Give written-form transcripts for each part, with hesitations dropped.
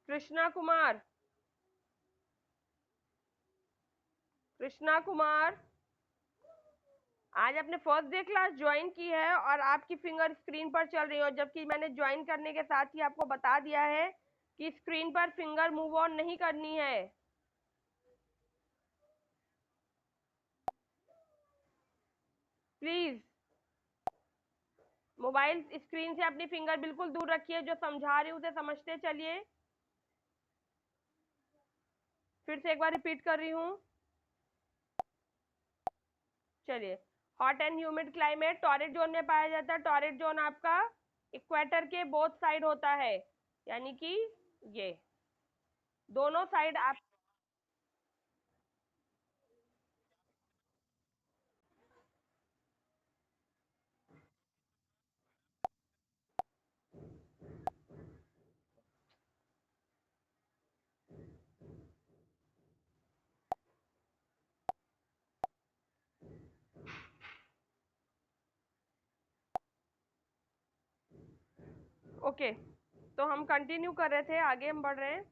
कृष्णा कुमार, कृष्णा कुमार, आज आपने first day class join की है और आपकी फिंगर स्क्रीन पर चल रही है, और जबकि मैंने ज्वाइन करने के साथ ही आपको बता दिया है कि स्क्रीन पर फिंगर मूव ऑन नहीं करनी है। प्लीज मोबाइल स्क्रीन से अपनी फिंगर बिल्कुल दूर रखिए। जो समझा रही हूँ उसे समझते चलिए। फिर से एक बार रिपीट कर रही हूँ। चलिए, hot and humid climate torrid zone में पाया जाता है। टॉरेट जोन आपका इक्वेटर के बोथ साइड होता है, यानी कि ये दोनों साइड आप। ओके, तो हम कंटिन्यू कर रहे थे, आगे हम बढ़ रहे हैं।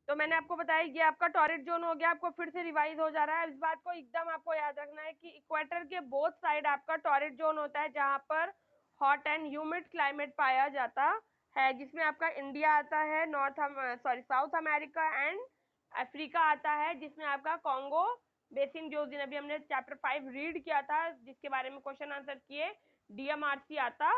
तो मैंने आपको बताया ये आपका टॉरेट जोन हो गया। आपको फिर से रिवाइज हो जा रहा है। इस बात को एकदम आपको याद रखना है कि इक्वेटर के बोथ साइड आपका टॉरेट जोन होता है, जहां पर हॉट एंड ह्यूमिड क्लाइमेट पाया जाता है, जिसमें आपका इंडिया आता है, साउथ अमेरिका एंड अफ्रीका आता है, जिसमें आपका कॉन्गो बेसिन, जो दिन अभी हमने चैप्टर 5 रीड किया था, जिसके बारे में क्वेश्चन आंसर किए, डीएमआरसी आता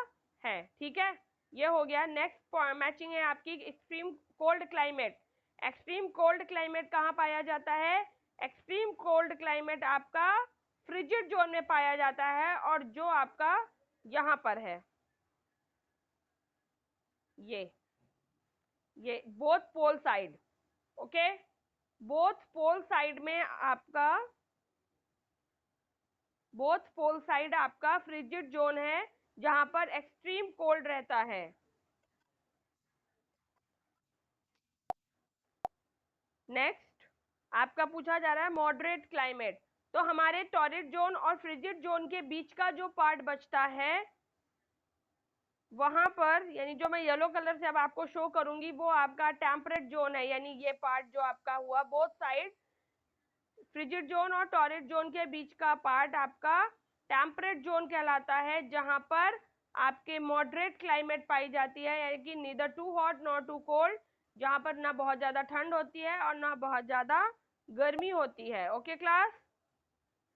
है। ठीक है, ये हो गया। नेक्स्ट मैचिंग है आपकी extreme cold climate. Extreme cold climate कहाँ पाया जाता है? एक्सट्रीम कोल्ड क्लाइमेट आपका फ्रिजिड जोन में पाया जाता है, और जो आपका यहाँ पर है, ये ये both pole side. Okay, both pole side में आपका, बोथ पोल साइड आपका फ्रिजिड जोन है, जहां पर एक्सट्रीम कोल्ड रहता है। नेक्स्ट आपका पूछा जा रहा है मॉडरेट क्लाइमेट। तो हमारे टॉरिड जोन और फ्रिजिड जोन के बीच का जो पार्ट बचता है, वहां पर, यानी जो मैं येलो कलर से अब आपको शो करूंगी, वो आपका टेम्परेट जोन है। यानी ये पार्ट जो आपका हुआ बोथ साइड, फ्रिजिड जोन और टॉरिड जोन के बीच का पार्ट आपका टेम्परेट जोन कहलाता है, जहां पर आपके मॉडरेट क्लाइमेट पाई जाती है, यानी कि neither too hot nor too cold, जहां पर ना बहुत ज्यादा ठंड होती है और ना बहुत ज्यादा गर्मी होती है। ओके क्लास,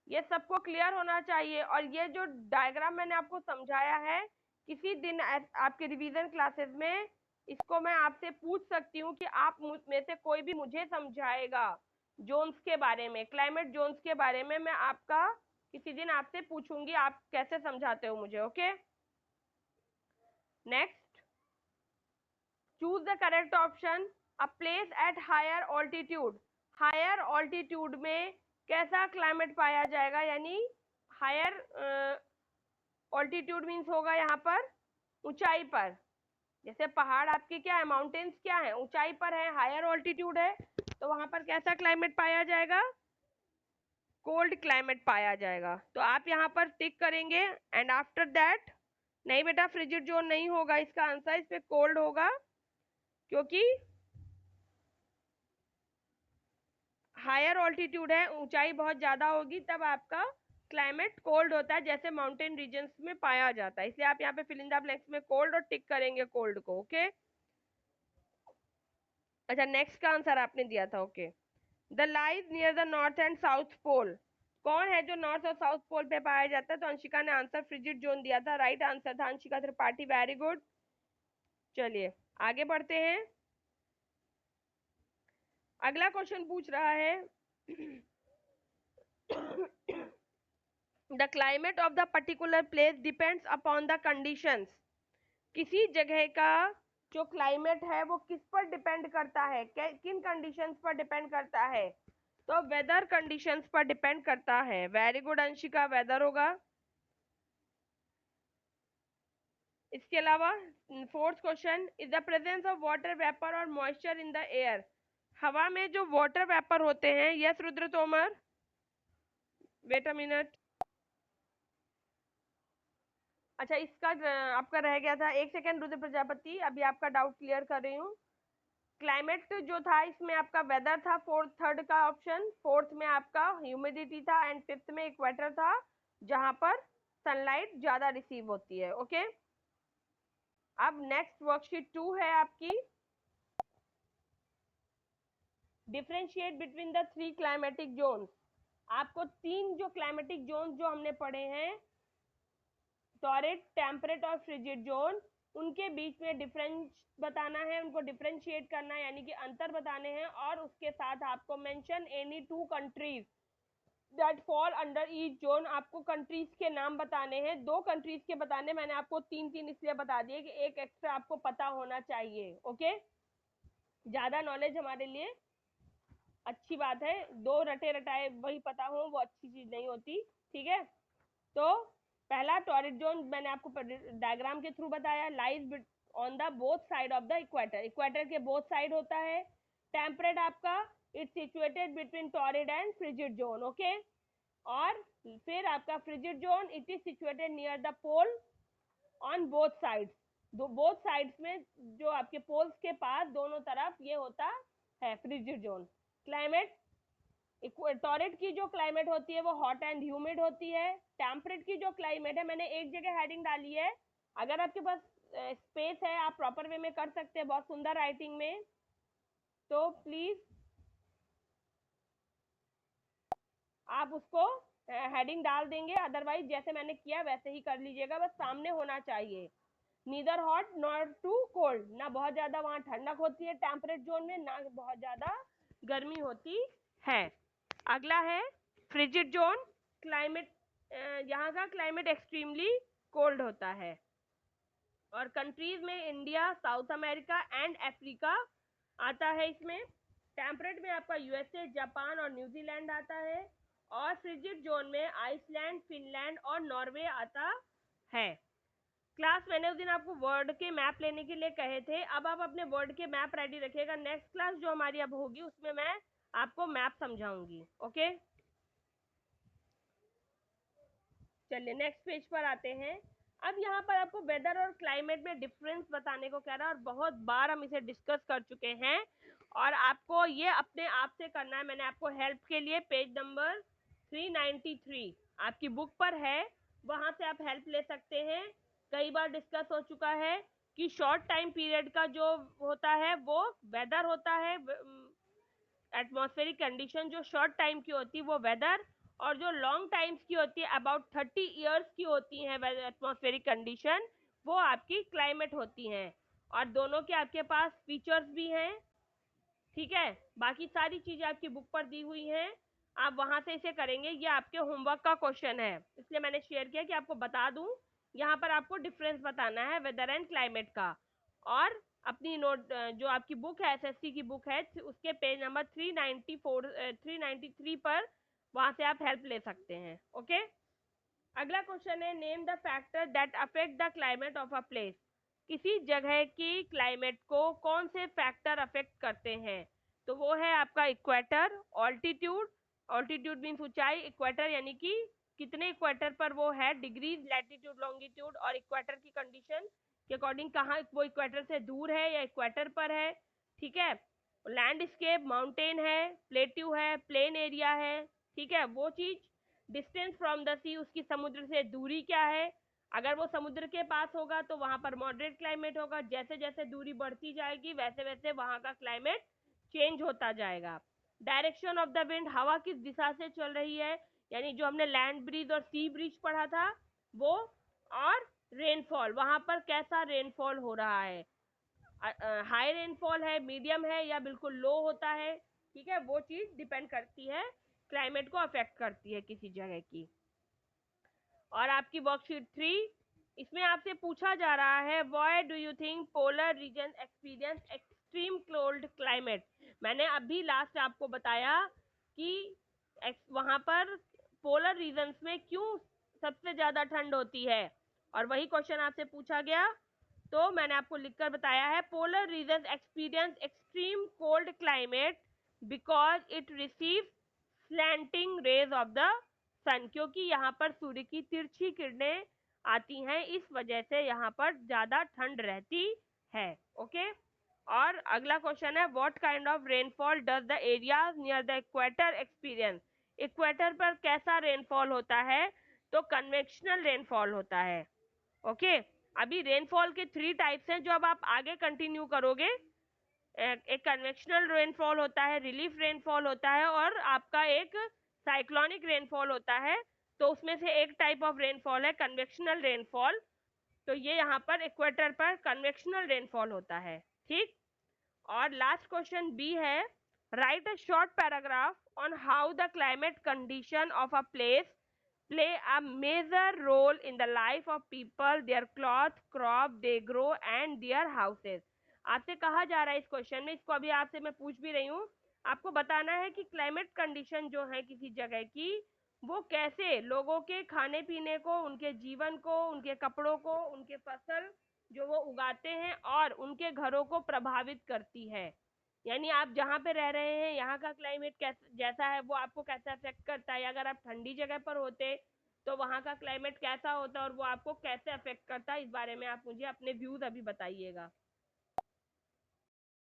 ये सबको क्लियर होना चाहिए। और ये जो डायग्राम मैंने आपको समझाया है, किसी दिन आपके रिवीजन क्लासेस में इसको मैं आपसे पूछ सकती हूँ कि आप में से कोई भी मुझे समझाएगा जोन्स के बारे में, क्लाइमेट जोन्स के बारे में। मैं आपका किसी दिन आपसे पूछूंगी आप कैसे समझाते हो मुझे। Okay, next, choose the correct option. A place at higher altitude. Higher altitude में कैसा क्लाइमेट पाया जाएगा? यानी हायर ऑल्टीट्यूड मीन्स होगा यहाँ पर ऊंचाई पर। जैसे पहाड़ आपके क्या है, माउंटेन्स क्या है, ऊंचाई पर है, हायर ऑल्टीट्यूड है, तो वहां पर कैसा क्लाइमेट पाया जाएगा? कोल्ड क्लाइमेट पाया जाएगा। तो आप यहाँ पर टिक करेंगे, एंड आफ्टर दैट, नहीं बेटा फ्रिजिड जोन नहीं होगा इसका आंसर, इस पे कोल्ड होगा, क्योंकि हायर ऑल्टीट्यूड है, ऊंचाई बहुत ज्यादा होगी, तब आपका क्लाइमेट कोल्ड होता है, जैसे माउंटेन रीजन्स में पाया जाता है। इसलिए आप यहाँ पे फिल इन द ब्लैंक्स में कोल्ड और टिक करेंगे कोल्ड को। ओके, अच्छा, नेक्स्ट का आंसर आपने दिया था। Okay, the lies near the north and south pole. कौन है जो नॉर्थ और साउथ पोल पे पाया जाता है? तो अंशिका ने आंसर फ्रिजिड जोन दिया था, राइट आंसर था अंशिका त्रिपाठी, वेरी गुड। चलिए आगे बढ़ते हैं। अगला क्वेश्चन पूछ रहा है the climate of the particular place depends upon the conditions. किसी जगह का जो क्लाइमेट है वो किस पर डिपेंड करता है, किन कंडीशंस पर डिपेंड करता है? तो वेदर कंडीशंस पर डिपेंड करता है। वेरी गुड अंशिका, वेदर होगा। इसके अलावा fourth question, is the presence of water vapour और मॉइस्चर इन द एयर। हवा में जो वाटर वेपर होते हैं, yes Rudra Tomar, wait a minute. अच्छा, इसका आपका रह गया था, एक सेकेंड रुद्र प्रजापति, अभी आपका डाउट क्लियर कर रही हूँ। क्लाइमेट जो था इसमें आपका वेदर था थर्ड का ऑप्शन, फोर्थ में आपका ह्यूमिडिटी था एंड फिफ्थ में इक्वेटर था जहां पर सनलाइट ज्यादा रिसीव होती है। ओके, अब नेक्स्ट वर्कशीट 2 है आपकी, differentiate between the 3 climatic zones. आपको 3 जो क्लाइमेटिक जोन जो हमने पढ़े हैं, टॉरिड, टेम्परेट और फ्रिजिड जोन, उनके बीच में डिफरेंस बताना है, उनको डिफरेंशिएट करना है, यानी कि अंतर बताने हैं, और उसके साथ आपको mention any 2 countries that fall under each zone. आपको कंट्रीज के नाम बताने हैं, 2 कंट्रीज के बताने, मैंने आपको 3 इसलिए बता दिए कि एक एक्स्ट्रा आपको पता होना चाहिए। ओके, ज्यादा नॉलेज हमारे लिए अच्छी बात है, 2 रटे रटाए वही पता हो वो अच्छी चीज नहीं होती। ठीक है, तो पहला टॉरिड जोन मैंने आपको डायग्राम के थ्रू बताया, lies on the both side of the equator, equator के बोथ साइड होता है। टेम्परेट आपका it's situated between torrid and frigid zone. Okay, और फिर आपका frigid zone it is situated near the pole on both sides, both sides में जो आपके पोल्स के पास दोनों तरफ ये होता है फ्रिजिड जोन। क्लाइमेट, टॉरिड की जो क्लाइमेट होती है वो हॉट एंड ह्यूमिड होती है। टेम्परेट की जो क्लाइमेट है, मैंने एक जगह हेडिंग डाली है, अगर आपके पास स्पेस है आप प्रॉपर वे में कर सकते हैं बहुत सुंदर राइटिंग में, तो प्लीज आप उसको हेडिंग डाल देंगे, अदरवाइज जैसे मैंने किया वैसे ही कर लीजिएगा, बस सामने होना चाहिए। Neither hot nor too cold, ना बहुत ज्यादा वहां ठंडक होती है टेम्परेट जोन में, ना बहुत ज्यादा गर्मी होती है। अगला है फ्रिजिड जोन, क्लाइमेट, यहाँ का क्लाइमेट एक्सट्रीमली कोल्ड होता है, और कंट्रीज में India, south America and Africa आता है इसमें। टेम्परेट में आपका यूएसए, जापान और न्यूजीलैंड आता है, और फ्रिजिड जोन में आइसलैंड, फिनलैंड और नॉर्वे आता है। क्लास, मैंने उस दिन आपको वर्ल्ड के मैप लेने के लिए कहे थे, अब आप अपने वर्ल्ड के मैप रेडी रखिएगा, नेक्स्ट क्लास जो हमारी अब होगी उसमें मैं आपको मैप समझाऊंगी। ओके, चलिए नेक्स्ट पेज पर आते हैं। अब यहाँ पर आपको वेदर और क्लाइमेट में डिफरेंस बताने को कह रहा है, और बहुत बार हम इसे डिस्कस कर चुके हैं, और आपको ये अपने आप से करना है। मैंने आपको हेल्प के लिए पेज नंबर 393 आपकी बुक पर है, वहां से आप हेल्प ले सकते हैं। कई बार डिस्कस हो चुका है कि शॉर्ट टाइम पीरियड का जो होता है वो वेदर होता है, एटमॉस्फेरिक कंडीशन जो शॉर्ट टाइम की होती है वो वेदर, और जो लॉन्ग टाइम्स की होती है अबाउट 30 ईयर्स की होती हैं एटमॉस्फेरिक कंडीशन, वो आपकी क्लाइमेट होती हैं, और दोनों के आपके पास फीचर्स भी हैं। ठीक है, बाकी सारी चीजें आपकी बुक पर दी हुई हैं, आप वहां से इसे करेंगे, ये आपके होमवर्क का क्वेश्चन है, इसलिए मैंने शेयर किया कि आपको बता दूं। यहाँ पर आपको डिफरेंस बताना है वेदर एंड क्लाइमेट का, और अपनी नोट जो आपकी बुक है, एसएससी की बुक है, उसके पेज नंबर 393 पर वहां से आप हेल्प ले सकते हैं। ओके, अगला क्वेश्चन है, name the factor that affect the climate of a place. किसी जगह की क्लाइमेट को कौन से फैक्टर अफेक्ट करते हैं, तो वो है आपका इक्वेटर, ऑल्टीट्यूड, ऑल्टीट्यूड मीन्स ऊंचाई, इक्वेटर यानी कि कितने इक्वेटर पर वो है, डिग्रीज, लैटिट्यूड, लॉन्गिट्यूड, और इक्वेटर की कंडीशन के अकॉर्डिंग कहाँ वो इक्वेटर से दूर है या इक्वेटर पर है। ठीक है, लैंडस्केप, माउंटेन है, प्लेट्यू है, प्लेन एरिया है, ठीक है वो चीज। डिस्टेंस फ्रॉम द सी, उसकी समुद्र से दूरी क्या है, अगर वो समुद्र के पास होगा तो वहां पर मॉडरेट क्लाइमेट होगा, जैसे जैसे दूरी बढ़ती जाएगी वैसे वैसे वहां का क्लाइमेट चेंज होता जाएगा। डायरेक्शन ऑफ द विंड, हवा किस दिशा से चल रही है, यानी जो हमने लैंड ब्रीज और सी ब्रीज पढ़ा था वो, और रेनफॉल, वहां पर कैसा रेनफॉल हो रहा है, हाई रेनफॉल है, मीडियम है, या बिल्कुल लो होता है। ठीक है, वो चीज डिपेंड करती है, क्लाइमेट को अफेक्ट करती है किसी जगह की। और आपकी वर्कशीट 3, इसमें आपसे पूछा जा रहा है, why do you think polar region experience extreme cold climate. मैंने अभी लास्ट आपको बताया कि वहां पर पोलर रीजन्स में क्यों सबसे ज्यादा ठंड होती है, और वही क्वेश्चन आपसे पूछा गया, तो मैंने आपको लिखकर बताया है, polar region experience extreme cold climate because it receive slanting rays of the sun, क्योंकि यहाँ पर सूर्य की तिरछी किरणें आती हैं, इस वजह से यहाँ पर ज्यादा ठंड रहती है। ओके, और अगला क्वेश्चन है what kind of rainfall does the area near the equator experience. Equator पर कैसा रेनफॉल होता है? तो कन्वेक्शनल रेनफॉल होता है। ओके, अभी रेनफॉल के 3 टाइप्स हैं जो अब आप आगे कंटिन्यू करोगे। एक कन्वेक्शनल रेनफॉल होता है, रिलीफ रेनफॉल होता है, और आपका एक साइक्लोनिक रेनफॉल होता है। तो उसमें से एक टाइप ऑफ रेनफॉल है कन्वेक्शनल रेनफॉल। तो ये यहाँ पर इक्वेटर पर कन्वेक्शनल रेनफॉल होता है। ठीक। और लास्ट क्वेश्चन बी है write a short paragraph on how the climate condition of a place play a major role in the life of people, their cloth, crop they grow and their houses. आपसे कहा जा रहा है इस question में, इसको अभी आपसे मैं पूछ भी रही हूँ, आपको बताना है कि क्लाइमेट कंडीशन जो है किसी जगह की, वो कैसे लोगों के खाने पीने को, उनके जीवन को, उनके कपड़ों को, उनके फसल जो वो उगाते हैं और उनके घरों को प्रभावित करती है। यानी आप जहाँ पे रह रहे हैं यहाँ का क्लाइमेट कैसा जैसा है वो आपको कैसा अफेक्ट करता है। अगर आप ठंडी जगह पर होते तो वहाँ का क्लाइमेट कैसा होता है और वो आपको कैसे अफेक्ट करता है, इस बारे में आप मुझे अपने व्यूज अभी बताइएगा।